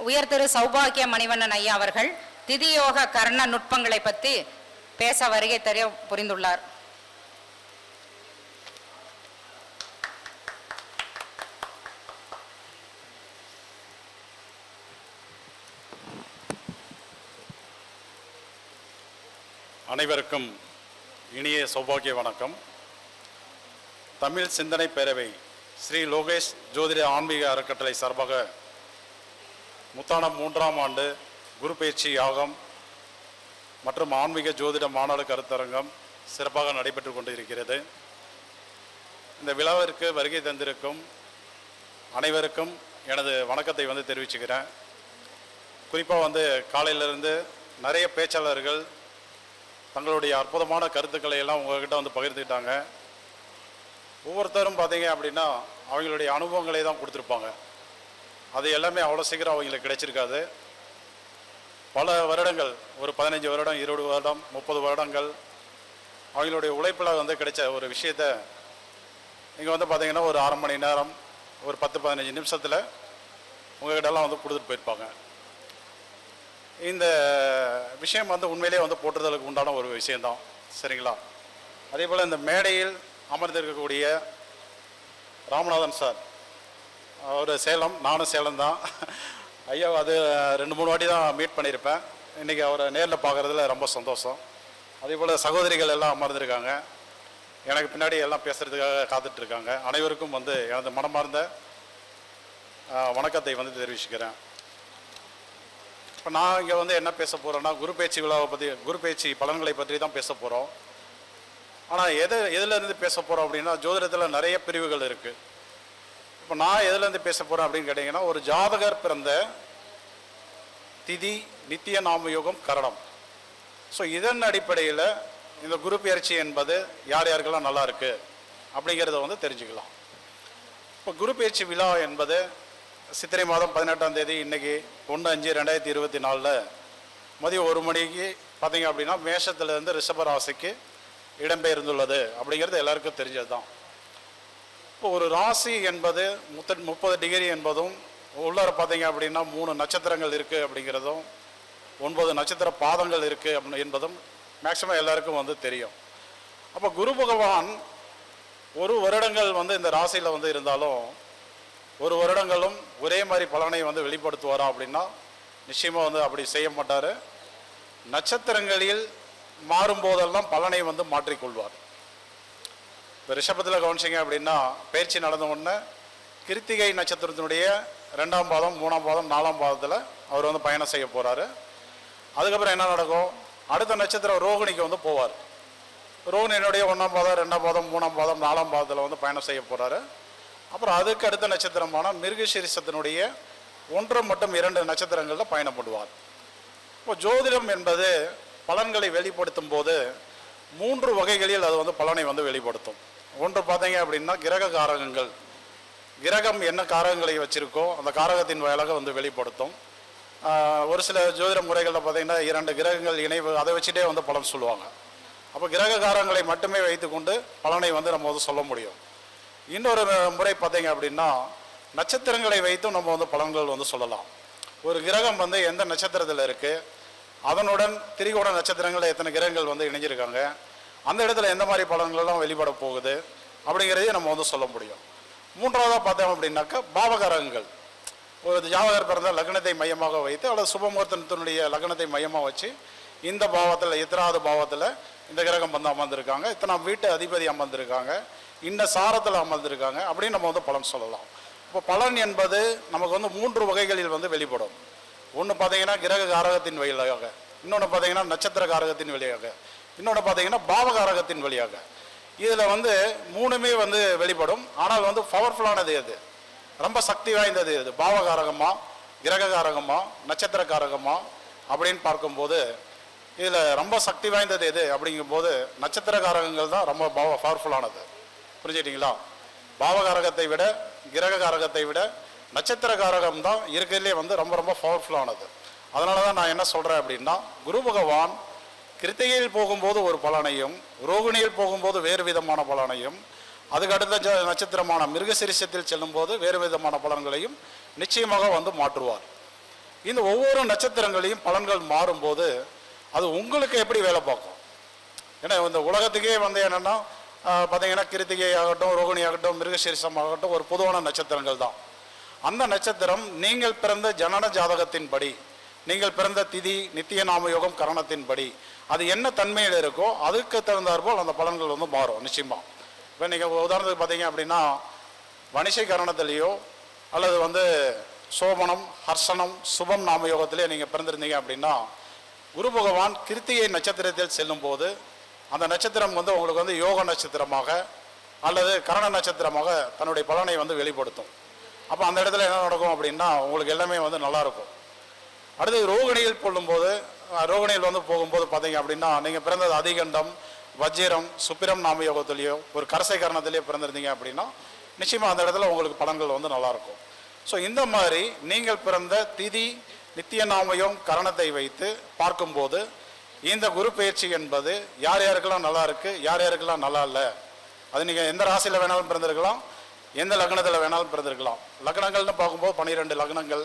உயர் திரு சௌபாகிய மணிவண்ணன் ஐயா அவர்கள் திதியோக கர்ண நுட்பங்களை பற்றி பேச வருகை தெரிய புரிந்துள்ளார். அனைவருக்கும் இனிய சௌபாகிய வணக்கம். தமிழ் சிந்தனை பேரவை ஸ்ரீ லோகேஷ் ஜோதிட ஆன்மீக அறக்கட்டளை சார்பாக முத்தானம் 3ஆம் ஆண்டு குரு பயிற்சி யாகம் மற்றும் ஆன்மீக ஜோதிட மாநாடு கருத்தரங்கம் சிறப்பாக நடைபெற்று கொண்டு இருக்கிறது. இந்த விழாவிற்கு வருகை தந்திருக்கும் அனைவருக்கும் எனது வணக்கத்தை தெரிவிச்சுக்கிறேன். குறிப்பாக காலையிலிருந்து நிறைய பேச்சாளர்கள் தங்களுடைய அற்புதமான கருத்துக்களை எல்லாம் உங்கள்கிட்ட பகிர்ந்துக்கிட்டாங்க. ஒவ்வொருத்தரும் பார்த்தீங்க அப்படின்னா அவங்களுடைய அனுபவங்களை தான் கொடுத்துருப்பாங்க. அது எல்லாமே அவ்வளோ சீக்கிரம் அவங்களுக்கு கிடைச்சிருக்காது. பல வருடங்கள், ஒரு 15 வருடம், 20 வருடம், 30 வருடங்கள் அவங்களுடைய உழைப்பில் கிடைச்ச ஒரு விஷயத்தை நீங்கள் பார்த்தீங்கன்னா ஒரு அரை மணி நேரம், ஒரு 10-15 நிமிஷத்தில் உங்கள்கிட்டலாம் கொடுத்துட்டு போயிருப்பாங்க. இந்த விஷயம் உண்மையிலே போற்றுதலுக்கு உண்டான ஒரு விஷயந்தான். சரிங்களா? அதே போல் இந்த மேடையில் அமர்ந்திருக்கக்கூடிய ராமநாதன் சார், அவர் சேலம், நானும் சேலம் தான். ஐயா அது 2-3 வாட்டி தான் மீட் பண்ணியிருப்பேன். இன்றைக்கி அவரை நேரில் பார்க்குறதுல ரொம்ப சந்தோஷம். அதே போல் சகோதரிகள் எல்லாம் அமர்ந்திருக்காங்க, எனக்கு பின்னாடி எல்லாம் பேசுகிறதுக்காக காத்துட்ருக்காங்க. அனைவருக்கும் எனது மனமார்ந்த வணக்கத்தை தெரிவிச்சுக்கிறேன். இப்போ நான் இங்கே என்ன பேச போகிறேன்னா, குரு பயிற்சி விழாவை பற்றி, குரு பயிற்சி பலன்களை பற்றி தான் பேச போகிறோம். ஆனால் எதுலேருந்து பேச போகிறோம் அப்படின்னா, ஜோதிடத்தில் நிறைய பிரிவுகள் இருக்குது. இப்போ நான் எதுலேருந்து பேச போகிறேன் அப்படின்னு கேட்டிங்கன்னா, ஒரு ஜாதகர் பிறந்த திதி, நித்திய நாம யோகம், கரணம். ஸோ இதன் அடிப்படையில் இந்த குரு பயிற்சி என்பது யார் யாருக்கெல்லாம் நல்லா இருக்குது அப்படிங்கிறத தெரிஞ்சுக்கலாம். இப்போ குரு பயிற்சி விழா என்பது சித்திரை மாதம் 18ஆம் தேதி, இன்றைக்கி 1/5/2024 மதியம் 1 மணிக்கு பார்த்தீங்க அப்படின்னா மேஷத்துலேருந்து ரிஷப ராசிக்கு இடம்பெயர்ந்துள்ளது அப்படிங்கிறது எல்லாருக்கும் தெரிஞ்சது தான். இப்போ ஒரு ராசி என்பது 30 டிகிரி என்பதும், உள்ளார பார்த்தீங்க அப்படின்னா 3 நட்சத்திரங்கள் இருக்குது அப்படிங்கிறதும், 9 நட்சத்திர பாதங்கள் இருக்குது என்பதும் மேக்சிமம் எல்லாருக்கும் தெரியும். அப்போ குரு பகவான் ஒரு வருடங்கள் இந்த ராசியில் இருந்தாலும் ஒரு வருடங்களும் ஒரே மாதிரி பலனை வெளிப்படுத்துவாரா அப்படின்னா நிச்சயமாக அப்படி செய்ய மாட்டார். நட்சத்திரங்களில் மாறும்போதெல்லாம் பலனை மாற்றிக்கொள்வார். இப்போ ரிஷபத்தில் கவனிச்சிங்க அப்படின்னா பயிற்சி நடந்த உடனே கிருத்திகை நட்சத்திரத்தினுடைய 2ஆம் பாதம், 3ஆம் பாதம், 4ஆம் பாதத்தில் அவர் பயணம் செய்ய போகிறாரு. அதுக்கப்புறம் என்ன நடக்கும், அடுத்த நட்சத்திரம் ரோகிணிக்கு போவார். ரோகிணியினுடைய 1ஆம் பாதம், 2ஆம் பாதம், 3ஆம் பாதம், 4ஆம் பாதத்தில் பயணம் செய்ய போகிறாரு. அப்புறம் அதுக்கு அடுத்த நட்சத்திரமான மிருகசீரிஷத்தினுடைய 1 மற்றும் 2 நட்சத்திரங்களில் பயணப்படுவார். இப்போ ஜோதிடம் என்பது பலன்களை வெளிப்படுத்தும் போது 3 வகைகளில் அது பலனை வெளிப்படுத்தும். ஒன்று பார்த்தீங்க அப்படின்னா கிரக காரகங்கள். கிரகம் என்ன காரகங்களை வச்சுருக்கோ அந்த காரகத்தின் வாயிலாக வெளிப்படுத்தும். ஒரு சில ஜோதிட முறைகளில் பார்த்தீங்கன்னா 2 கிரகங்கள் இணைவு, அதை வச்சுட்டே பலன் சொல்லுவாங்க. அப்போ கிரக காரகங்களை மட்டுமே வைத்துக்கொண்டு பலனை நம்ம சொல்ல முடியும். இன்னொரு முறை பார்த்தீங்க அப்படின்னா நட்சத்திரங்களை வைத்தும் நம்ம பலன்கள் சொல்லலாம். ஒரு கிரகம் எந்த நட்சத்திரத்தில் இருக்குது, அதனுடன் திரிகோண நட்சத்திரங்களில் எத்தனை கிரகங்கள் இணைஞ்சிருக்காங்க, அந்த இடத்துல எந்த மாதிரி பலன்கள்லாம் வெளிப்பட போகுது அப்படிங்கிறதையும் நம்ம சொல்ல முடியும். மூன்றாவதாக பார்த்தோம் அப்படின்னாக்கா பாவகாரகங்கள். ஒரு ஜாதகர் பிறந்த லக்னத்தை மையமாக வைத்து அல்லது சுபமுகூர்த்தத்தினுடைய லக்னத்தை மையமாக வச்சு இந்த பாவத்தில், எத்தனாவது பாவத்தில் இந்த கிரகம் அமர்ந்திருக்காங்க, இத்தனை வீட்டு அதிபதி அமர்ந்திருக்காங்க, இந்த சாரத்தில் அமர்ந்திருக்காங்க அப்படின்னு நம்ம பலன் சொல்லலாம். இப்போ பலன் என்பது நமக்கு 3 வகைகளில் வெளிப்படும். ஒன்று பார்த்தீங்கன்னா கிரக காரகத்தின் வழியாக, இன்னொன்று பார்த்தீங்கன்னா நட்சத்திர காரகத்தின் வழியாக, இன்னொன்று பார்த்தீங்கன்னா பாவகாரகத்தின் வழியாக. இதில் 3மே வெளிப்படும். ஆனால் பவர்ஃபுல்லானது எது, ரொம்ப சக்தி வாய்ந்தது எது, பாவகாரகமா, கிரக காரகமா, நட்சத்திர காரகமா அப்படின்னு பார்க்கும்போது இதில் ரொம்ப சக்தி வாய்ந்தது எது அப்படிங்கும்போது நட்சத்திர காரகங்கள் தான் ரொம்ப பவர்ஃபுல்லானது. புரிஞ்சுக்கிட்டீங்களா? பாவகாரகத்தை விட, கிரக காரகத்தை விட நட்சத்திர காரகம் தான் இருக்கிறதுலே ரொம்ப ரொம்ப பவர்ஃபுல்லானது. அதனால தான் நான் என்ன சொல்கிறேன் அப்படின்னா, குரு பகவான் கிருத்திகையில் போகும்போது ஒரு பலனையும், ரோகிணியில் போகும்போது வேறு விதமான பலனையும், அதுக்கு அடுத்த நட்சத்திரமான மிருகசீரிஷத்தில் செல்லும்போது வேறு விதமான பலன்களையும் நிச்சயமாக மாற்றுவார். இந்த ஒவ்வொரு நட்சத்திரங்களையும் பலன்கள் மாறும்போது அது உங்களுக்கு எப்படி வேலை பார்க்கும்? ஏன்னா இந்த உலகத்துக்கே வந்து என்னென்னா பார்த்தீங்கன்னா கிருத்திகை ஆகட்டும், ரோகிணி ஆகட்டும், மிருகசீரிஷம் ஆகட்டும் ஒரு பொதுவான நட்சத்திரங்கள் தான். அந்த நட்சத்திரம் நீங்கள் பிறந்த ஜனன ஜாதகத்தின்படி, நீங்கள் பிறந்த திதி நித்திய நாம யோகம் கரணத்தின்படி அது என்ன தன்மையில் இருக்கோ அதுக்கு தகுந்தாற்போல் அந்த பலன்கள் வந்து மாறும் நிச்சயமாக. இப்போ நீங்கள் உதாரணத்துக்கு பார்த்தீங்க அப்படின்னா வணிசை கரணத்திலேயோ அல்லது வந்து சோபனம், ஹர்ஷனம், சுபம் நாம யோகத்திலே நீங்கள் பிறந்திருந்தீங்க அப்படின்னா குரு பகவான் கிருத்திகை நட்சத்திரத்தில் செல்லும் போது அந்த நட்சத்திரம் வந்து உங்களுக்கு வந்து யோக நட்சத்திரமாக அல்லது கரண நட்சத்திரமாக தன்னுடைய பலனை வந்து வெளிப்படுத்தும். அப்போ அந்த இடத்துல என்ன நடக்கும் அப்படின்னா உங்களுக்கு எல்லாமே வந்து நல்லாயிருக்கும். அடுத்து ரோகிணியில் போடும்போது, ரோகிணியில் வந்து போகும்போது பார்த்தீங்க அப்படின்னா நீங்கள் பிறந்தது அதிகண்டம், வஜ்ரம், சுப்பிரம் நாம யோகத்திலேயோ ஒரு கரசை கரணத்திலேயோ பிறந்திருந்தீங்க அப்படின்னா நிச்சயமாக அந்த இடத்துல உங்களுக்கு பலன்கள் வந்து நல்லாயிருக்கும். ஸோ இந்த மாதிரி நீங்கள் பிறந்த திதி நித்திய நாமயம் கரணத்தை வைத்து பார்க்கும்போது இந்த குரு பயிற்சி என்பது யார் யாருக்கெல்லாம் நல்லா இருக்குது, யார் யாருக்கெல்லாம் நல்லா இல்லை, அது நீங்கள் எந்த ராசியில் வேணாலும் பிறந்திருக்கலாம், எந்த லக்னத்தில் வேணாலும் பிறந்திருக்கலாம். லக்னங்கள்னு பார்க்கும்போது 12 லக்னங்கள்,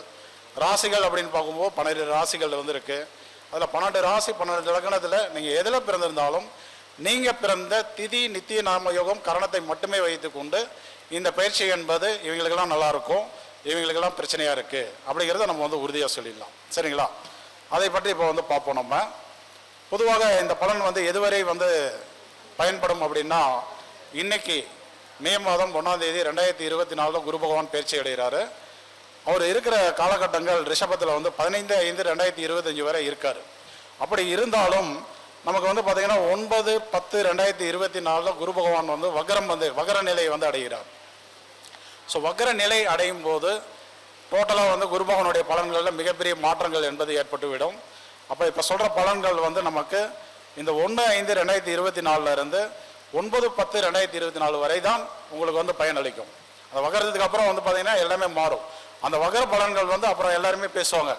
ராசிகள் அப்படின்னு பார்க்கும்போது 12 ராசிகள் வந்து இருக்குது. அதில் 12 ராசி 12 லக்னத்தில் நீங்கள் எதில் பிறந்திருந்தாலும் நீங்கள் பிறந்த திதி நித்திய நாம யோகம் கரணத்தை மட்டுமே வைத்து கொண்டு இந்த பயிற்சி என்பது இவங்களுக்கெல்லாம் நல்லாயிருக்கும், இவங்களுக்கெல்லாம் பிரச்சனையாக இருக்குது அப்படிங்கிறத நம்ம வந்து உறுதியாக சொல்லிடலாம். சரிங்களா? அதை பற்றி இப்போ வந்து பார்ப்போம். நம்ம பொதுவாக இந்த பலன் வந்து எதுவரை வந்து பயன்படும் அப்படின்னா இன்னைக்கு மே மாதம் 1ஆம் தேதி 2024 குரு பகவான் பயிற்சி அடைகிறாரு. அவர் இருக்கிற காலகட்டங்கள் ரிஷபத்தில் வந்து 15/5/2025 வரை இருக்கார். அப்படி இருந்தாலும் நமக்கு வந்து பார்த்தீங்கன்னா 9/10/2024 குரு பகவான் வந்து வக்ர நிலை வந்து அடைகிறார். ஸோ வக்ர நிலை அடையும் போது டோட்டலாக வந்து குரு பகவானுடைய பலன்களில் மிகப்பெரிய மாற்றங்கள் என்பது ஏற்பட்டுவிடும். அப்போ இப்போ சொல்கிற பலன்கள் வந்து நமக்கு இந்த 1/5/2024 இருந்து 9/10/2024 வரை தான் உங்களுக்கு வந்து பயனளிக்கும். அந்த வகரத்துக்கு அப்புறம் வந்து பார்த்தீங்கன்னா எல்லாமே மாறும். அந்த வகர பலன்கள் வந்து அப்புறம் எல்லாருமே பேசுவாங்க,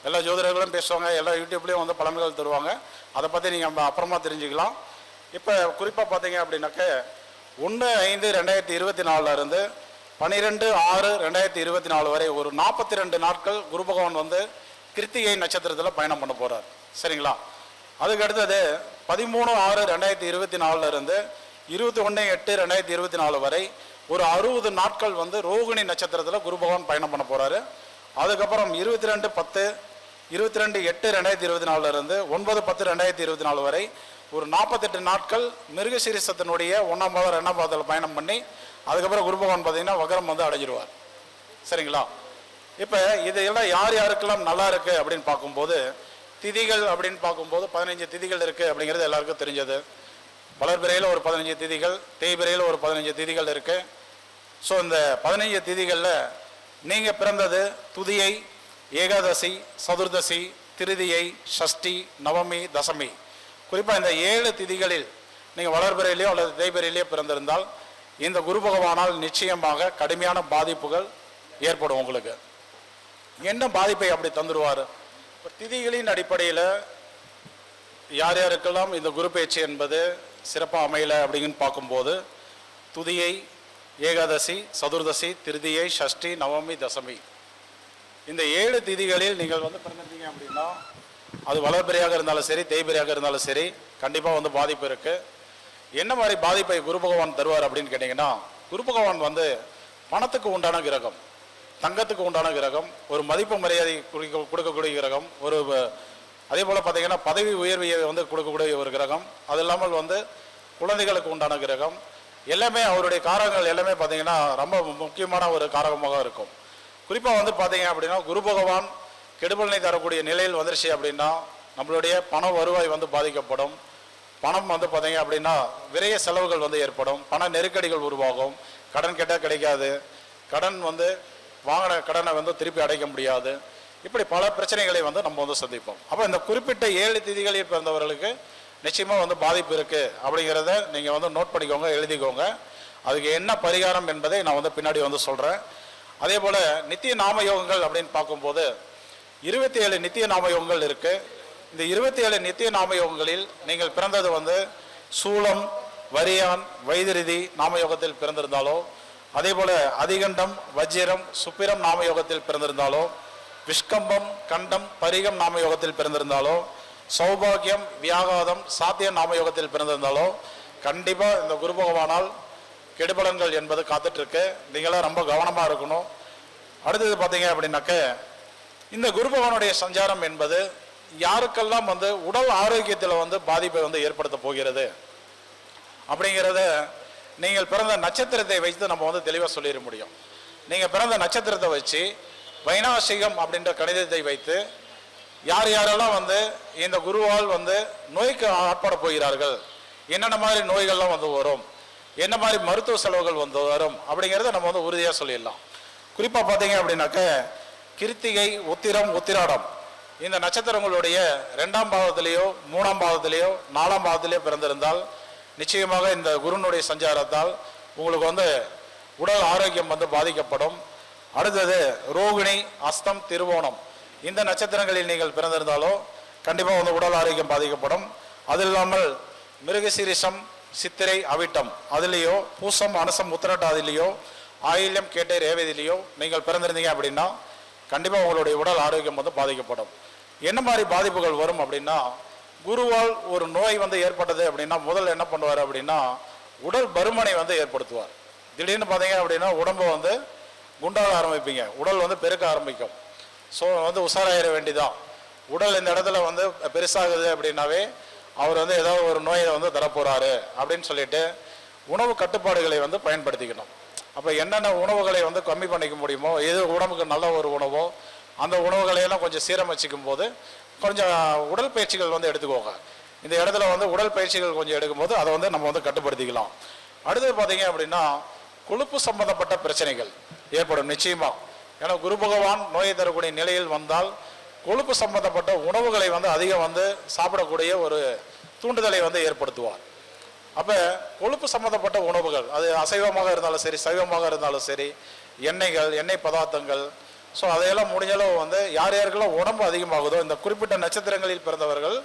எல்லா ஜோதிடர்களும் பேசுவாங்க, எல்லா யூடியூப்லேயும் வந்து பலன்கள் தருவாங்க. அதை பற்றி நீங்கள் அப்புறமா தெரிஞ்சுக்கலாம். இப்போ குறிப்பாக பார்த்தீங்க அப்படின்னாக்க 1/5/2024 இருந்து 12/6/2024 வரை ஒரு 42 நாட்கள் குரு பகவான் வந்து கிருத்திகை நட்சத்திரத்தில் பயணம் பண்ண போகிறார். சரிங்களா? அதுக்கு அடுத்தது 13/6/2024 இருந்து 21/8/2024 வரை ஒரு 60 நாட்கள் வந்து ரோகிணி நட்சத்திரத்தில் குரு பகவான் பயணம் பண்ண போகிறாரு. அதுக்கப்புறம் 22/8/2024 இருந்து 9/10/2024 வரை ஒரு 48 நாட்கள் மிருகசீரிஷத்தினுடைய 1ஆம் பாதம் 2ஆம் பாதத்தில் பயணம் பண்ணி அதுக்கப்புறம் குரு பகவான் பார்த்தீங்கன்னா வக்ரம் வந்து அடைஞ்சிருவார். சரிங்களா? இப்போ இதெல்லாம் யார் யாருக்கெல்லாம் நல்லா இருக்குது அப்படின்னு பார்க்கும்போது திதிகள் அப்படின்னு பார்க்கும்போது 15 திதிகள் இருக்குது அப்படிங்கிறது எல்லாருக்கும் தெரிஞ்சது. வளர்பிறையில் ஒரு 15 திதிகள், தேய்பிறையில் ஒரு 15 திதிகள் இருக்குது. ஸோ இந்த 15 திதிகளில் நீங்கள் பிறந்தது துதியை, ஏகாதசி, சதுர்தசி, திருதியை, சஷ்டி, நவமி, தசமி, குறிப்பாக இந்த 7 திதிகளில் நீங்கள் வளர்பிறையிலையோ அல்லது தேய்பிறையிலையோ பிறந்திருந்தால் இந்த குரு பகவானால் நிச்சயமாக கடுமையான பாதிப்புகள் ஏற்படும். உங்களுக்கு என்ன பாதிப்பை அப்படி தந்துடுவார்? இப்போ திதிகளின் அடிப்படையில் யார் யாருக்கெல்லாம் இந்த குரு பயிற்சி என்பது சிறப்பாக அமையலை அப்படின்னு பார்க்கும்போது துதியை, ஏகாதசி, சதுர்தசி, திருதியை, சஷ்டி, நவமி, தசமி இந்த 7 திதிகளில் நீங்கள் வந்து பிறந்திருந்தீங்க அப்படின்னா அது வளர்பிறையாக இருந்தாலும் சரி, தேய்பிறையாக இருந்தாலும் சரி, கண்டிப்பாக வந்து பாதிப்பு இருக்குது. என்ன மாதிரி பாதிப்பை குரு பகவான் தருவார் அப்படின்னு கேட்டிங்கன்னா, குரு பகவான் வந்து பணத்துக்கு உண்டான கிரகம், தங்கத்துக்கு உண்டான கிரகம், ஒரு மதிப்பு மரியாதை கொடுக்கக்கூடிய கிரகம், ஒரு அதே போல் பார்த்தீங்கன்னா பதவி உயர்வையை வந்து கொடுக்கக்கூடிய ஒரு கிரகம், அது இல்லாமல் வந்து குழந்தைகளுக்கு உண்டான கிரகம், எல்லாமே அவருடைய காரகங்கள் எல்லாமே பார்த்தீங்கன்னா ரொம்ப முக்கியமான ஒரு காரகமாக இருக்கும். குறிப்பாக வந்து பார்த்தீங்க அப்படின்னா குரு பகவான் கெடுபலனை தரக்கூடிய நிலையில் வந்துருச்சு அப்படின்னா நம்மளுடைய பண வருவாய் வந்து பாதிக்கப்படும். பணம் வந்து பார்த்தீங்க அப்படின்னா விரைய செலவுகள் வந்து ஏற்படும், பண நெருக்கடிகள் உருவாகும், கடன் கேட்டால் கிடைக்காது, கடன் வந்து வாங்கின கடனை வந்து திருப்பி அடைக்க முடியாது, இப்படி பல பிரச்சனைகளை வந்து நம்ம வந்து சந்திப்போம். அப்போ இந்த குறிப்பிட்ட 7 திதிகளில் பிறந்தவர்களுக்கு நிச்சயமாக வந்து பாதிப்பு இருக்குது அப்படிங்கிறத நீங்கள் வந்து நோட் பண்ணிக்கோங்க, எழுதிக்கோங்க. அதுக்கு என்ன பரிகாரம் என்பதை நான் வந்து பின்னாடி வந்து சொல்கிறேன். அதே போல் நித்திய நாம யோகங்கள் அப்படின்னு பார்க்கும்போது 27 நித்திய நாம யோகங்கள் இருக்குது. இந்த 27 நித்திய நாம யோகங்களில் நீங்கள் பிறந்தது வந்து சூலம், வரியான், வைதிருதி நாம யோகத்தில் பிறந்திருந்தாலோ, அதே போல் அதிகண்டம், வஜ்ரம், சுப்பிரம் நாம யோகத்தில் பிறந்திருந்தாலோ, விஷ்கம்பம், கண்டம், பரிகம் நாம யோகத்தில் பிறந்திருந்தாலோ, சௌபாகியம், வியாகாதம், சாத்தியம் நாம யோகத்தில் பிறந்திருந்தாலோ கண்டிப்பா இந்த குரு பகவானால் கெடுபலன்கள் என்பது காத்துட்டு இருக்கு. நீங்களாம் ரொம்ப கவனமா இருக்கணும். அடுத்தது பார்த்தீங்க அப்படின்னாக்க, இந்த குரு பகவானுடைய சஞ்சாரம் என்பது யாருக்கெல்லாம் உடல் ஆரோக்கியத்தில் பாதிப்பை ஏற்படுத்த போகிறது அப்படிங்கிறத நீங்கள் பிறந்த நட்சத்திரத்தை வைத்து நம்ம தெளிவாக சொல்லிட முடியும். நீங்கள் பிறந்த நட்சத்திரத்தை வச்சு வைநாசிகம் அப்படின்ற கணிதத்தை வைத்து யார் யாரெல்லாம் இந்த குருவால் நோய்க்கு ஆட்பட போகிறார்கள், என்னென்ன மாதிரி நோய்கள்லாம் வரும், என்ன மாதிரி மருத்துவ செலவுகள் வரும் அப்படிங்கிறத நம்ம உறுதியாக சொல்லிடலாம். குறிப்பாக பார்த்தீங்க அப்படின்னாக்க, கிருத்திகை, உத்திரம், உத்திராடம் இந்த நட்சத்திரங்களுடைய 2ஆம் பாவத்திலேயோ 3ஆம் பாவத்திலேயோ 4ஆம் பாவத்திலேயோ பிறந்திருந்தால் நிச்சயமாக இந்த குருனுடைய சஞ்சாரத்தால் உங்களுக்கு உடல் ஆரோக்கியம் பாதிக்கப்படும். அடுத்தது ரோகிணி, அஸ்தம், திருவோணம் இந்த நட்சத்திரங்களில் நீங்கள் பிறந்திருந்தாலோ கண்டிப்பாக உடல் ஆரோக்கியம் பாதிக்கப்படும். அது இல்லாமல் மிருகசீரிஷம், சித்திரை, அவிட்டம் அதுலேயோ, பூசம், அனுசம், உத்திரட்டாதிலேயோ, ஆயில்யம், கேட்டை, ரேவதிலேயோ நீங்கள் பிறந்திருந்தீங்க அப்படின்னா கண்டிப்பாக உங்களுடைய உடல் ஆரோக்கியம் பாதிக்கப்படும். என்ன மாதிரி பாதிப்புகள் வரும் அப்படின்னா, குருவால் ஒரு நோய் ஏற்பட்டது அப்படின்னா முதல்ல என்ன பண்ணுவார் அப்படின்னா உடல் பருமனை ஏற்படுத்துவார். திடீர்னு பார்த்தீங்க அப்படின்னா உடம்பு குண்டாக ஆரம்பிப்பீங்க, உடல் பெருக்க ஆரம்பிக்கும். ஸோ உஷாராயிட வேண்டிதான். உடல் இந்த இடத்துல பெருசாகுது அப்படின்னாவே அவர் ஏதாவது ஒரு நோயை தரப்போறாரு அப்படின்னு சொல்லிட்டு உணவு கட்டுப்பாடுகளை பயன்படுத்திக்கணும். அப்போ என்னென்ன உணவுகளை கம்மி பண்ணிக்க முடியுமோ, எது உடம்புக்கு நல்ல ஒரு உணவோ அந்த உணவுகளையெல்லாம் கொஞ்சம் சீரமைச்சிக்கும் போது கொஞ்சம் உடல் பயிற்சிகள் எடுத்துக்கோங்க. இந்த இடத்துல உடல் பயிற்சிகள் கொஞ்சம் எடுக்கும்போது அதை நம்ம கட்டுப்படுத்திக்கலாம். அடுத்தது பார்த்தீங்க அப்படின்னா கொழுப்பு சம்பந்தப்பட்ட பிரச்சனைகள் ஏற்படும் நிச்சயமா. ஏன்னா குரு பகவான் நோயை தரக்கூடிய நிலையில் வந்தால் கொழுப்பு சம்பந்தப்பட்ட உணவுகளை அதிகம் சாப்பிடக்கூடிய ஒரு தூண்டுதலை ஏற்படுத்துவார். அப்போ கொழுப்பு சம்பந்தப்பட்ட உணவுகள், அது அசைவமாக இருந்தாலும் சரி, சைவமாக இருந்தாலும் சரி, எண்ணெய்கள், எண்ணெய் பதார்த்தங்கள், ஸோ அதையெல்லாம் முடிஞ்சளவு யார் யாருக்கெல்லாம் உடம்பு அதிகமாகுதோ இந்த குறிப்பிட்ட நட்சத்திரங்களில் பிறந்தவர்கள்,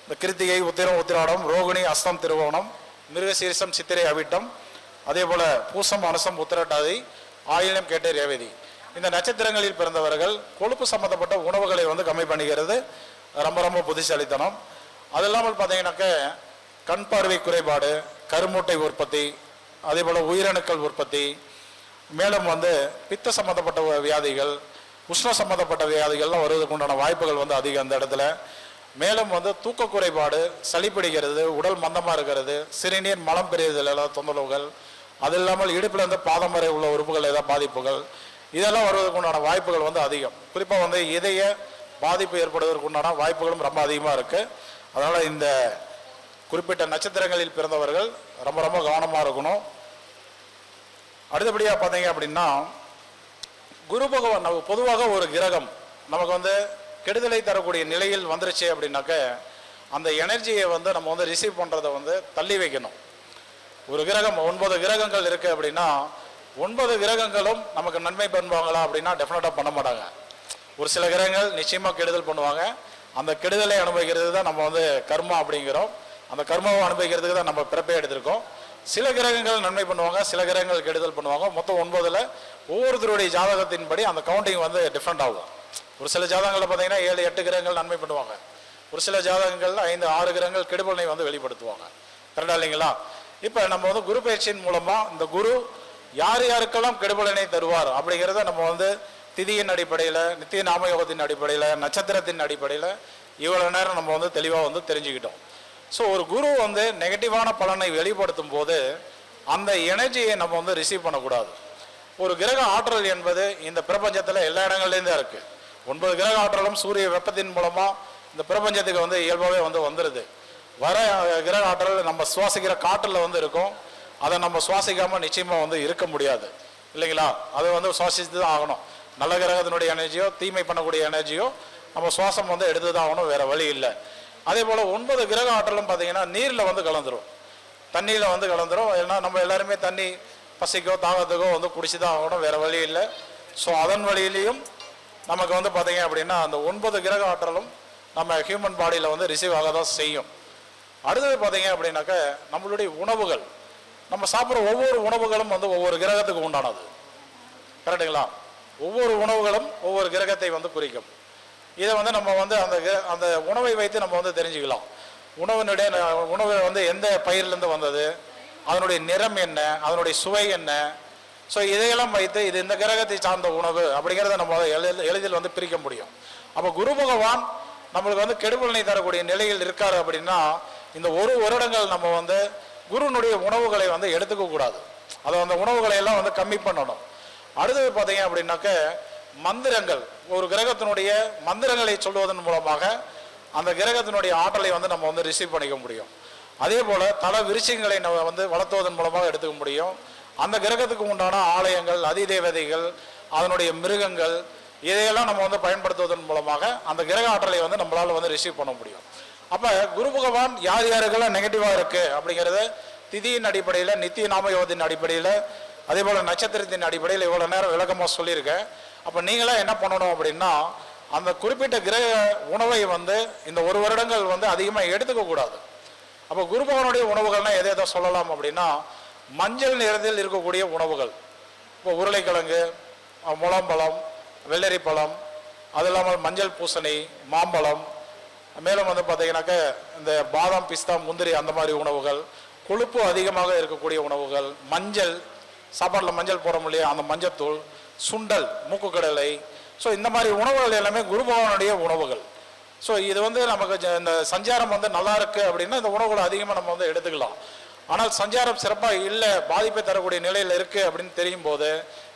இந்த கிருத்திகை, உத்திரம், உத்திராடம், ரோகிணி, அஸ்தம், திருவோணம், மிருகசீரிஷம், சித்திரை, அவிட்டம், அதே போல பூசம், அனுசம், உத்திரட்டாதி, ஆயில்யம், கேட்டை, ரேவதி இந்த நட்சத்திரங்களில் பிறந்தவர்கள் கொழுப்பு சம்பந்தப்பட்ட உணவுகளை கம்மி பண்ணிக்கிறது ரொம்ப ரொம்ப புத்திசாலித்தனம். அது இல்லாமல் பார்த்தீங்கன்னாக்க கண் பார்வை குறைபாடு, கருமூட்டை உற்பத்தி, அதே போல் உயிரணுக்கள் உற்பத்தி, மேலும் பித்த சம்பந்தப்பட்ட வியாதிகள், உஷ்ண சம்பந்தப்பட்ட வியாதிகள்லாம் வருவதற்கு உண்டான வாய்ப்புகள் அதிகம் அந்த இடத்துல. மேலும் தூக்க குறைபாடு, சளி பிடிக்கிறது, உடல் மந்தமாக இருக்கிறது, சிறுநீர் மலம் பெரியதில் ஏதாவது தொந்தரவுகள், அது இல்லாமல் இடுப்பில் பாதம் வரை உள்ள உறுப்புகள் ஏதாவது பாதிப்புகள், இதெல்லாம் வருவதற்கு உண்டான வாய்ப்புகள் அதிகம். குறிப்பாக இதய பாதிப்பு ஏற்படுவதற்கு உண்டான வாய்ப்புகளும் ரொம்ப அதிகமாக இருக்குது. அதனால் இந்த குறிப்பிட்ட நட்சத்திரங்களில் பிறந்தவர்கள் ரொம்ப ரொம்ப கவனமாக இருக்கணும். அடுத்தபடியாக பார்த்தீங்க அப்படின்னா குரு பகவான் பொதுவாக ஒரு கிரகம் நமக்கு கெடுதலை தரக்கூடிய நிலையில் வந்துருச்சு அப்படின்னாக்க அந்த எனர்ஜியை நம்ம ரிசீவ் பண்ணுறதை தள்ளி வைக்கணும். ஒரு கிரகம் 9 கிரகங்கள் இருக்குது அப்படின்னா 9 கிரகங்களும் நமக்கு நன்மை பண்ணுவாங்களா அப்படின்னா டெஃபினட்டாக பண்ண மாட்டாங்க. ஒரு சில கிரகங்கள் நிச்சயமாக கெடுதல் பண்ணுவாங்க. அந்த கெடுதலை அனுபவிக்கிறது தான் நம்ம கர்மா அப்படிங்கிறோம். அந்த கர்மாவை அனுபவிக்கிறதுக்கு தான் நம்ம பிறப்பே எடுத்திருக்கோம். சில கிரகங்கள் நன்மை பண்ணுவாங்க, சில கிரகங்கள் கெடுதல் பண்ணுவாங்க. மொத்தம் 9ல் ஒவ்வொருத்தருடைய ஜாதகத்தின்படி அந்த கவுண்டிங் டிஃப்ரெண்ட் ஆகும். ஒரு சில ஜாதகங்களில் பார்த்தீங்கன்னா 7-8 கிரகங்கள் நன்மை பண்ணுவாங்க. ஒரு சில ஜாதகங்களில் 5-6 கிரகங்கள் கெடுபலனை வெளிப்படுத்துவாங்க. கரெக்டா இல்லைங்களா? இப்போ நம்ம குரு பயிற்சியின் மூலமாக இந்த குரு யார் யாருக்கெல்லாம் கெடுபலனை தருவார் அப்படிங்கிறத நம்ம திதியின் அடிப்படையில், நித்திய நாமயோகத்தின் அடிப்படையில், நட்சத்திரத்தின் அடிப்படையில் இவ்வளோ நேரம் நம்ம தெளிவாக தெரிஞ்சுக்கிட்டோம். ஸோ ஒரு குரு நெகட்டிவான பலனை வெளிப்படுத்தும் போது அந்த எனர்ஜியை நம்ம ரிசீவ் பண்ணக்கூடாது. ஒரு கிரக ஆற்றல் என்பது இந்த பிரபஞ்சத்தில் எல்லா இடங்கள்லேருந்தும் இருக்குது. 9 கிரக ஆற்றலும் சூரிய வெப்பத்தின் மூலமாக இந்த பிரபஞ்சத்துக்கு இயல்பாகவே வந்துடுது. வர கிரக ஆற்றல் நம்ம சுவாசிக்கிற காற்றில் இருக்கும். அதை நம்ம சுவாசிக்காமல் நிச்சயமாக இருக்க முடியாது இல்லைங்களா? அதை சுவாசித்து தான் ஆகணும். நல்ல கிரகத்தினுடைய எனர்ஜியோ தீமை பண்ணக்கூடிய எனர்ஜியோ நம்ம சுவாசம் எடுத்து தான் ஆகணும், வேறு வழி இல்லை. அதே போல் 9 கிரக ஆற்றலும் பார்த்தீங்கன்னா நீரில் கலந்துரும், தண்ணியில் கலந்துரும். ஏன்னா நம்ம எல்லாருமே தண்ணி பசிக்கோ தாகத்துக்கோ குடிச்சு தான் ஆகணும், வேறு வழி இல்லை. ஸோ அதன் வழியிலையும் நமக்கு பார்த்தீங்க அப்படின்னா அந்த 9 கிரக ஆற்றலும் நம்ம ஹியூமன் பாடியில் ரிசீவ் ஆக தான் செய்யும். அடுத்தது பார்த்தீங்க அப்படின்னாக்க நம்மளுடைய உணவுகள், நம்ம சாப்பிட்ற ஒவ்வொரு உணவுகளும் ஒவ்வொரு கிரகத்துக்கு உண்டானது. கரெக்டுங்களா? ஒவ்வொரு உணவுகளும் ஒவ்வொரு கிரகத்தை வந்து குறிக்கும். இதை வந்து நம்ம வந்து அந்த உணவை வைத்து நம்ம வந்து தெரிஞ்சுக்கலாம். உணவு வந்து எந்த பயிரிலிருந்து வந்தது, அதனுடைய நிறம் என்ன, அதனுடைய சுவை என்ன, ஸோ இதையெல்லாம் வைத்து இது இந்த கிரகத்தை சார்ந்த உணவு அப்படிங்கிறத நம்ம எளிதில் வந்து பிரிக்க முடியும். அப்போ குரு பகவான் நம்மளுக்கு வந்து கெடுபலனை தரக்கூடிய நிலையில் இருக்காரு அப்படின்னா இந்த ஒரு வருடங்கள் நம்ம வந்து குருனுடைய உணவுகளை வந்து எடுத்துக்க கூடாது. அதை அந்த உணவுகளை எல்லாம் வந்து கம்மி பண்ணணும். அடுத்தது பார்த்தீங்க அப்படின்னாக்க மந்திரங்கள், ஒரு கிரகத்தினுடைய மந்திரங்களை சொல்வதன் மூலமாக அந்த கிரகத்தினுடைய ஆற்றலை வந்து நம்ம வந்து ரிசீவ் பண்ணிக்க முடியும். அதே போல் தல விருட்சங்களை நம்ம வந்து வளர்த்துவதன் மூலமாக எடுத்துக்க முடியும். அந்த கிரகத்துக்கு உண்டான ஆலயங்கள், அதிதேவதைகள், அதனுடைய மிருகங்கள், இதையெல்லாம் நம்ம வந்து பயன்படுத்துவதன் மூலமாக அந்த கிரக ஆற்றலை வந்து நம்மளால் வந்து ரிசீவ் பண்ண முடியும். அப்போ குரு பகவான் யார் யாருக்கெல்லாம் நெகட்டிவாக இருக்குது அப்படிங்கிறத திதியின் அடிப்படையில், நித்திய நாமயோகத்தின் அடிப்படையில், அதே போல் நட்சத்திரத்தின் அடிப்படையில் இவ்வளோ நேரம் விளக்கமாக சொல்லியிருக்கேன். அப்போ நீங்களாம் என்ன பண்ணணும் அப்படின்னா அந்த குறிப்பிட்ட கிரக உணவை வந்து இந்த ஒரு வருடங்கள் வந்து அதிகமாக எடுத்துக்கக்கூடாது. அப்போ குரு பகவானுடைய உணவுகள்னால் எதை எதை சொல்லலாம் அப்படின்னா மஞ்சள் நிறத்தில் இருக்கக்கூடிய உணவுகள், இப்போ உருளைக்கிழங்கு, முலாம்பழம், வெள்ளரி பழம், அது இல்லாமல் மஞ்சள் பூசணி, மாம்பழம், மேலும் வந்து பார்த்தீங்கன்னாக்க இந்த பாதாம், பிஸ்தா, முந்திரி, அந்த மாதிரி உணவுகள், கொழுப்பு அதிகமாக இருக்கக்கூடிய உணவுகள், மஞ்சள், சாப்பாட்டில் மஞ்சள் போட முடியாது, அந்த மஞ்சத்தூள், சுண்டல், மூக்குக்கடலை, ஸோ இந்த மாதிரி உணவுகள் எல்லாமே குரு பகவானுடைய உணவுகள். ஸோ இது வந்து நமக்கு இந்த சஞ்சாரம் வந்து நல்லா இருக்குது அப்படின்னா இந்த உணவுகளை அதிகமாக நம்ம வந்து எடுத்துக்கலாம். ஆனால் சஞ்சாரம் சிறப்பாக இல்லை, பாதிப்பை தரக்கூடிய நிலையில் இருக்குது அப்படின்னு தெரியும் போது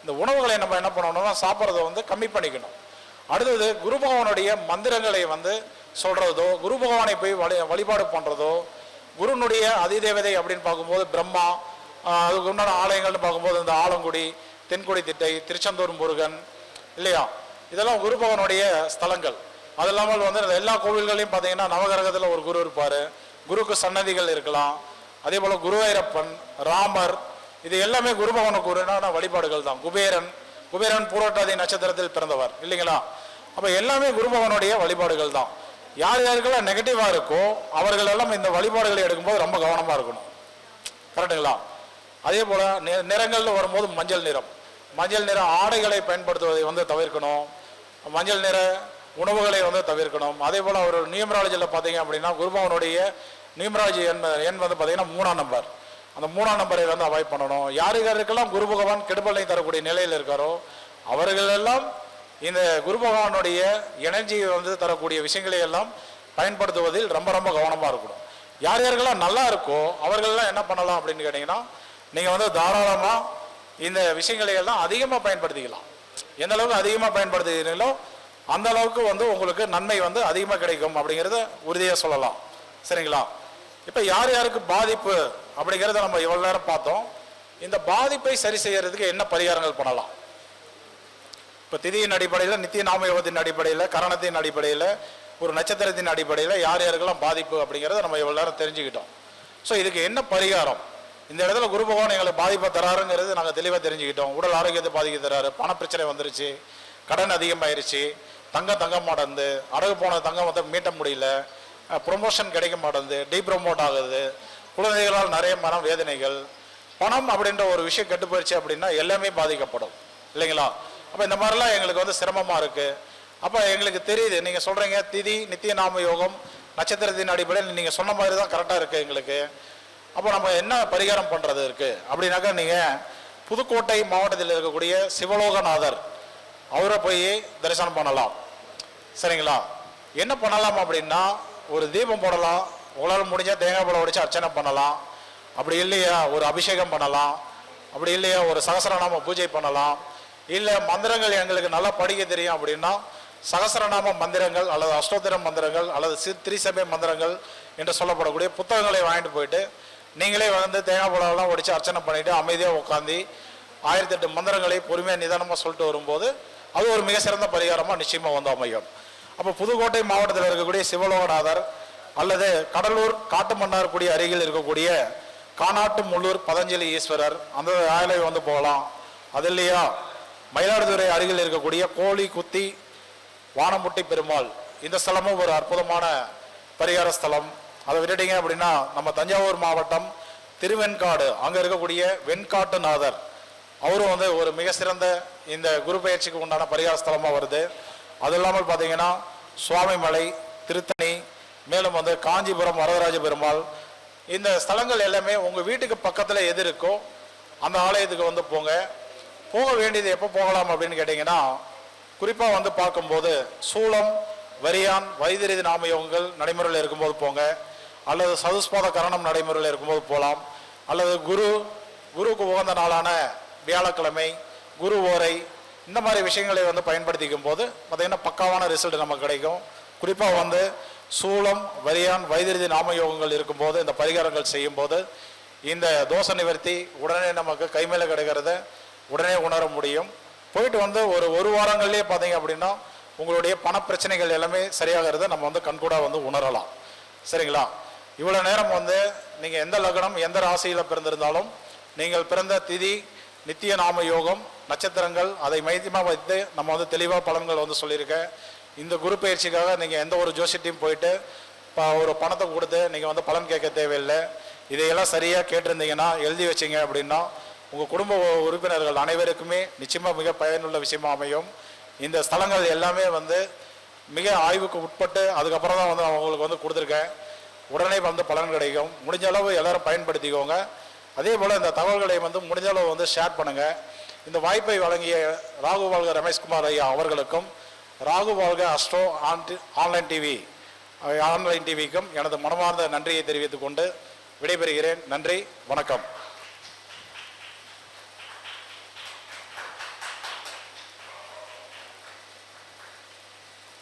இந்த உணவுகளை நம்ம என்ன பண்ணணும்னா சாப்பிட்றத வந்து கம்மி பண்ணிக்கணும். அடுத்தது குரு பகவானுடைய மந்திரங்களை வந்து சொல்கிறதோ, குரு பகவானை போய் வழிபாடு பண்ணுறதோ, குருனுடைய அதிதேவதை அப்படின்னு பார்க்கும்போது பிரம்மா, அதுக்கு உண்டான ஆலயங்கள்னு பார்க்கும்போது இந்த ஆலங்குடி, தென்குடி திட்டை, திருச்செந்தூர் முருகன் இல்லையா, இதெல்லாம் குரு பகவானுடைய ஸ்தலங்கள். அது இல்லாமல் வந்து எல்லா கோவில்களையும் பார்த்தீங்கன்னா நவகிரகத்தில் ஒரு குரு இருப்பார், குருக்கு சன்னதிகள் இருக்கலாம். அதே போல் குருவைரப்பன், ராமர், இது எல்லாமே குரு பகவானுக்கு உண்டான வழிபாடுகள் தான். குபேரன் பூரோட்டாதி நட்சத்திரத்தில் பிறந்தவர் இல்லைங்களா. அப்போ எல்லாமே குரு பகவானுடைய வழிபாடுகள் தான். யார் யாருக்கெல்லாம் நெகட்டிவாக இருக்கோ அவர்கள் எல்லாம் இந்த வழிபாடுகளை எடுக்கும்போது ரொம்ப கவனமாக இருக்கணும். கரெக்டுங்களா. அதே போல் நிறங்கள்னு வரும்போது மஞ்சள் நிற ஆடைகளை பயன்படுத்துவதை வந்து தவிர்க்கணும். மஞ்சள் நிற உணவுகளை வந்து தவிர்க்கணும். அதே போல் அவர் நியூமராலஜியில் பார்த்தீங்க அப்படின்னா குருபவனுடைய நியூமராலஜி எண் வந்து பார்த்தீங்கன்னா 3ஆம் நம்பர். அந்த 3ஆம் நம்பரை வந்து அவாய்ட் பண்ணணும். யாருக்கெல்லாம் குரு பகவான் கெடுபலை தரக்கூடிய நிலையில் இருக்காரோ அவர்களெல்லாம் இந்த குரு பகவானுடைய எனர்ஜியை வந்து தரக்கூடிய விஷயங்களை எல்லாம் பயன்படுத்துவதில் ரொம்ப ரொம்ப கவனமாக இருக்கணும். யாருக்கெல்லாம் நல்லா இருக்கோ அவர்களெல்லாம் என்ன பண்ணலாம் அப்படின்னு கேட்டிங்கன்னா நீங்கள் வந்து தாராளமாக இந்த விஷயங்களை எல்லாம் அதிகமாக பயன்படுத்திக்கலாம். எந்த அளவுக்கு அதிகமாக பயன்படுத்துகிறீங்களோ அந்த அளவுக்கு வந்து உங்களுக்கு நன்மை வந்து அதிகமாக கிடைக்கும் அப்படிங்கிறத உறுதியாக சொல்லலாம். சரிங்களா. இப்போ யார் யாருக்கு பாதிப்பு அப்படிங்கிறத நம்ம இவ்வளோ நேரம் பார்த்தோம். இந்த பாதிப்பை சரி செய்யறதுக்கு என்ன பரிகாரங்கள் பண்ணலாம்? இப்போ திதியின் அடிப்படையில், நித்திய நாமயோகத்தின் அடிப்படையில், கரணத்தின் அடிப்படையில், ஒரு நட்சத்திரத்தின் அடிப்படையில் யார் யாருக்கெல்லாம் பாதிப்பு அப்படிங்கிறத நம்ம இவ்வளோ நேரம் தெரிஞ்சுக்கிட்டோம். ஸோ இதுக்கு என்ன பரிகாரம்? இந்த இடத்துல குரு பகவான் எங்களுக்கு பாதிப்பை தராருங்கிறது நாங்கள் தெளிவாக தெரிஞ்சுக்கிட்டோம். உடல் ஆரோக்கியத்தை பாதிக்க தராரு, பண பிரச்சனை வந்துருச்சு, கடன் அதிகமாயிருச்சு, தங்கம் மாட்டேந்து, அடகு போன தங்கம் வந்து மீட்ட முடியல, ப்ரொமோஷன் கிடைக்க மாட்டேங்குது, டீப்ரமோட் ஆகுது, குழந்தைகளால் நிறைய மன வேதனைகள், பணம் அப்படின்ற ஒரு விஷயம் கெட்டு போயிடுச்சு அப்படின்னா எல்லாமே பாதிக்கப்படும் இல்லைங்களா. அப்போ இந்த மாதிரிலாம் எங்களுக்கு வந்து சிரமமாக இருக்குது. அப்போ எங்களுக்கு தெரியுது நீங்கள் சொல்கிறீங்க திதி நித்திய நாம யோகம் நட்சத்திரத்தின் அடிப்படையில் நீங்கள் சொன்ன மாதிரி தான் கரெக்டாக இருக்குது எங்களுக்கு. அப்போ நம்ம என்ன பரிகாரம் பண்ணுறது இருக்குது அப்படின்னாக்கா நீங்கள் புதுக்கோட்டை மாவட்டத்தில் இருக்கக்கூடிய சிவலோகநாதர் அவரை போய் தரிசனம் பண்ணலாம். சரிங்களா. என்ன பண்ணலாம் அப்படின்னா ஒரு தீபம் போடலாம், உங்களால் முடிஞ்சால் தேங்காய் பழம் உடைச்சு அர்ச்சனை பண்ணலாம், அப்படி இல்லையா ஒரு அபிஷேகம் பண்ணலாம், அப்படி இல்லையா ஒரு சகசரநாம பூஜை பண்ணலாம், இல்லை மந்திரங்கள் எங்களுக்கு நல்லா படிக்க தெரியும் அப்படின்னா சகசரநாம மந்திரங்கள் அல்லது அஷ்டோத்திர மந்திரங்கள் அல்லது திரிசபை மந்திரங்கள் என்று சொல்லப்படக்கூடிய புத்தகங்களை வாங்கிட்டு போயிட்டு நீங்களே வந்து தேங்காய் பழம்லாம் உடைச்சு அர்ச்சனை பண்ணிவிட்டு அமைதியாக உட்காந்து 1008 மந்திரங்களை பொறுமையாக நிதானமாக சொல்லிட்டு வரும்போது அது ஒரு மிக சிறந்த பரிகாரமாக நிச்சயமாக வந்து அமையும். அப்போ புதுக்கோட்டை மாவட்டத்தில் இருக்கக்கூடிய சிவலோகநாதர் அல்லது கடலூர் காட்டுமன்னார்குடி அருகில் இருக்கக்கூடிய கானாட்டு முள்ளூர் பதஞ்சலி ஈஸ்வரர் அந்த ஆலை வந்து போகலாம். அது இல்லையா மயிலாடுதுறை அருகில் இருக்கக்கூடிய கோழி குத்தி வானமுட்டி பெருமாள், இந்த ஸ்தலமும் ஒரு அற்புதமான பரிகார ஸ்தலம். அதை விட்டுட்டீங்க அப்படின்னா நம்ம தஞ்சாவூர் மாவட்டம் திருவெண்காடு அங்கே இருக்கக்கூடிய வெண்காட்டுநாதர் அவரும் வந்து ஒரு மிக சிறந்த இந்த குரு பயிற்சிக்கு உண்டான பரிகார ஸ்தலமாக வருது. அது இல்லாமல் பார்த்தீங்கன்னா சுவாமிமலை, திருத்தணி, மேலும் வந்து காஞ்சிபுரம் வரதராஜ பெருமாள், இந்த ஸ்தலங்கள் எல்லாமே உங்கள் வீட்டுக்கு பக்கத்தில் எது இருக்கோ அந்த ஆலயத்துக்கு வந்து போங்க. போக வேண்டியது எப்போ போகலாம் அப்படின்னு கேட்டிங்கன்னா, குறிப்பாக வந்து பார்க்கும்போது சூளம், வரியான், வைத்தியரீதி நாம யோகங்கள் நடைமுறையில் இருக்கும்போது போங்க, அல்லது சதுஸ்பாத கரணம் நடைமுறையில் இருக்கும்போது போகலாம், அல்லது குருவுக்கு உகந்த நாளான வியாழக்கிழமை, குரு ஓரை, இந்த மாதிரி விஷயங்களை வந்து பயன்படுத்திக்கும் போது பார்த்திங்கன்னா பக்காவான ரிசல்ட் நமக்கு கிடைக்கும். குறிப்பாக வந்து சூளம், வரியான், வைத்தியரீதி நாம யோகங்கள் இருக்கும்போது இந்த பரிகாரங்கள் செய்யும்போது இந்த தோஷ நிவர்த்தி உடனே நமக்கு கைமேல கிடைக்கிறத உடனே உணர முடியும். போயிட்டு வந்து ஒரு வாரங்கள்லேயே பார்த்தீங்க அப்படின்னா உங்களுடைய பணப்பிரச்சனைகள் எல்லாமே சரியாகிறத நம்ம வந்து கண்கூட வந்து உணரலாம். சரிங்களா? இவ்வளோ நேரம் வந்து நீங்கள் எந்த லக்னம், எந்த ராசியில் பிறந்திருந்தாலும் நீங்கள் பிறந்த திதி, நித்திய நாம யோகம், நட்சத்திரங்கள், அதை மையமாக வைத்து நம்ம வந்து தெளிவாக பலன்கள் வந்து சொல்லியிருக்கேன். இந்த குரு பயிற்சிக்காக நீங்கள் எந்த ஒரு ஜோசியத்தையும் போயிட்டு ஒரு பணத்தை கொடுத்து நீங்கள் வந்து பலன் கேட்க தேவையில்லை. இதையெல்லாம் சரியாக கேட்டிருந்தீங்கன்னா, எழுதி வச்சிங்க அப்படின்னா உங்கள் குடும்ப உறுப்பினர்கள் அனைவருக்குமே நிச்சயமாக மிக பயனுள்ள விஷயமா அமையும். இந்த ஸ்தலங்கள் எல்லாமே வந்து மிக ஆய்வுக்கு உட்பட்டு அதுக்கப்புறம் தான் வந்து அவங்களுக்கு வந்து கொடுத்துருக்கேன். உடனே வந்து பலன் கிடைக்கும். முடிஞ்ச அளவு எல்லாரும் பயன்படுத்திக்கோங்க. அதே போல் இந்த தகவல்களை வந்து முடிஞ்ச அளவு வந்து ஷேர் பண்ணுங்கள். இந்த வாய்ப்பை வழங்கிய ராகு வாழ்க ரமேஷ்குமார் ஐயா அவர்களுக்கும், ராகு வாழ்க அஸ்ட்ரோ ஆன்லைன் டிவிக்கும் எனது மனமார்ந்த நன்றியை தெரிவித்துக் கொண்டு விடைபெறுகிறேன். நன்றி, வணக்கம்.